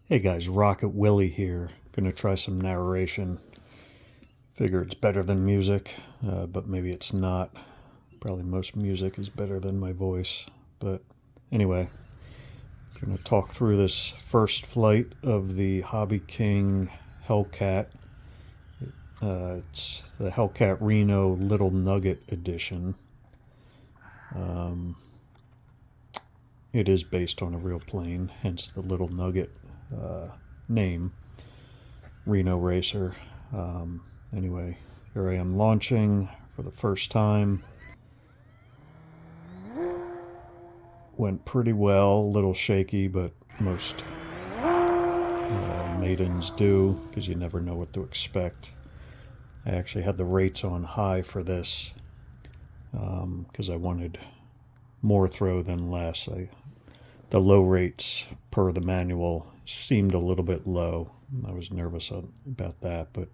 Hey guys, Rocket Willie here. Gonna try some narration. Figure it's better than music, but maybe it's not. Probably most music is better than my voice. But anyway, gonna talk through this first flight of the Hobby King Hellcat. It's the Hellcat Reno Little Nugget edition. It is based on a real plane, hence the Little Nugget name, Reno Racer. Anyway, here I am launching for the first time. Went pretty well, a little shaky, but most maidens do, because you never know what to expect. I actually had the rates on high for this, because I wanted more throw than less. The low rates per the manual seemed a little bit low. I was nervous about that, but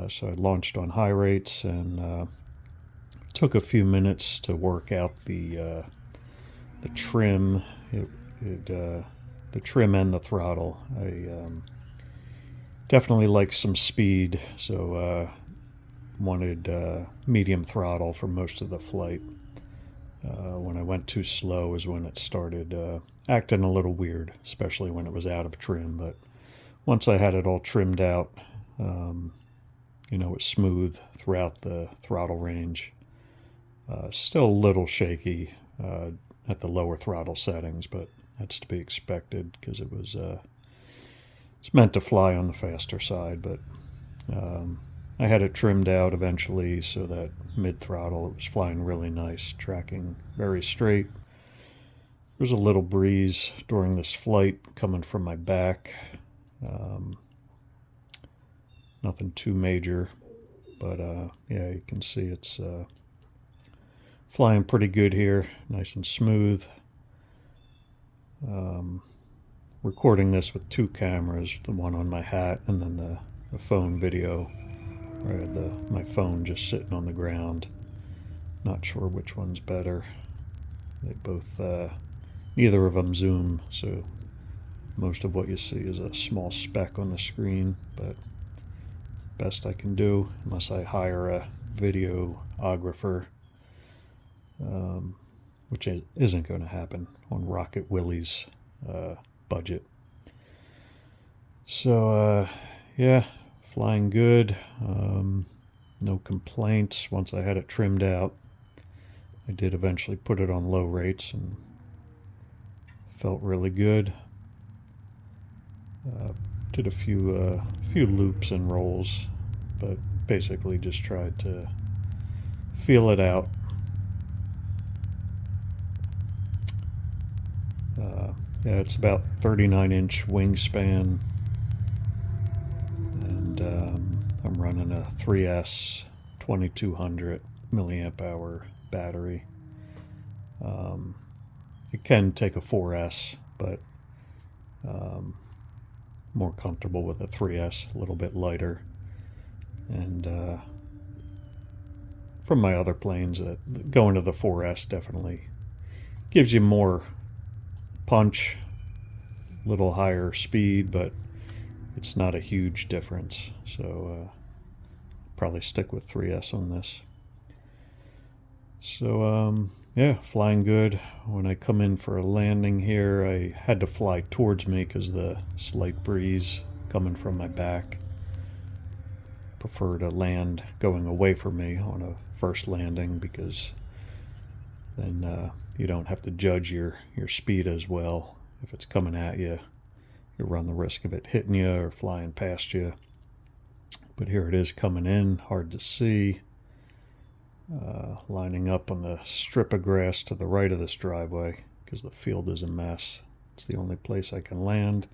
so I launched on high rates and took a few minutes to work out the trim, the trim and the throttle. I definitely like some speed, so wanted medium throttle for most of the flight. When I went too slow is when it started acting a little weird, especially when it was out of trim. But once I had it all trimmed out, it's smooth throughout the throttle range. Still a little shaky at the lower throttle settings, but that's to be expected because it's meant to fly on the faster side. But I had it trimmed out eventually so that mid-throttle it was flying really nice, tracking very straight. There was a little breeze during this flight coming from my back. Nothing too major, but yeah, you can see it's flying pretty good here, nice and smooth. Recording this with two cameras, the one on my hat and then the phone video. I had my phone just sitting on the ground. Not sure which one's better. They both, neither of them zoom, so most of what you see is a small speck on the screen, but it's the best I can do unless I hire a videographer, which isn't going to happen on Rocket Willie's budget. So, yeah. Flying good, no complaints. Once I had it trimmed out, I did eventually put it on low rates and felt really good. Did a few loops and rolls, but basically just tried to feel it out. Yeah, it's about 39-inch wingspan. I'm running a 3S 2200 milliamp hour battery. It can take a 4S, but more comfortable with a 3S, a little bit lighter. And from my other planes, going to the 4S definitely gives you more punch, a little higher speed, but it's not a huge difference, so probably stick with 3S on this. So yeah, flying good. When I come in for a landing here, I had to fly towards me because the slight breeze coming from my back. Prefer to land going away from me on a first landing because then you don't have to judge your speed as well. If it's coming at you, you run the risk of it hitting you or flying past you. But here it is coming in, hard to see. Lining up on the strip of grass to the right of this driveway because the field is a mess. It's the only place I can land.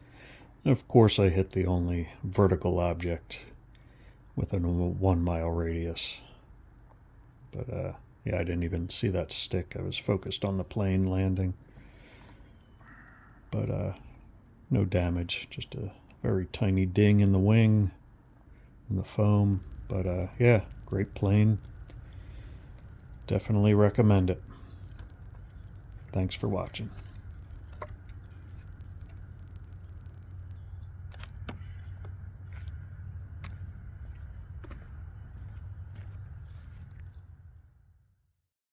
And of course I hit the only vertical object within a 1 mile radius. But yeah, I didn't even see that stick. I was focused on the plane landing. But no damage, just a very tiny ding in the wing and the foam. But yeah, great plane. Definitely recommend it. Thanks for watching.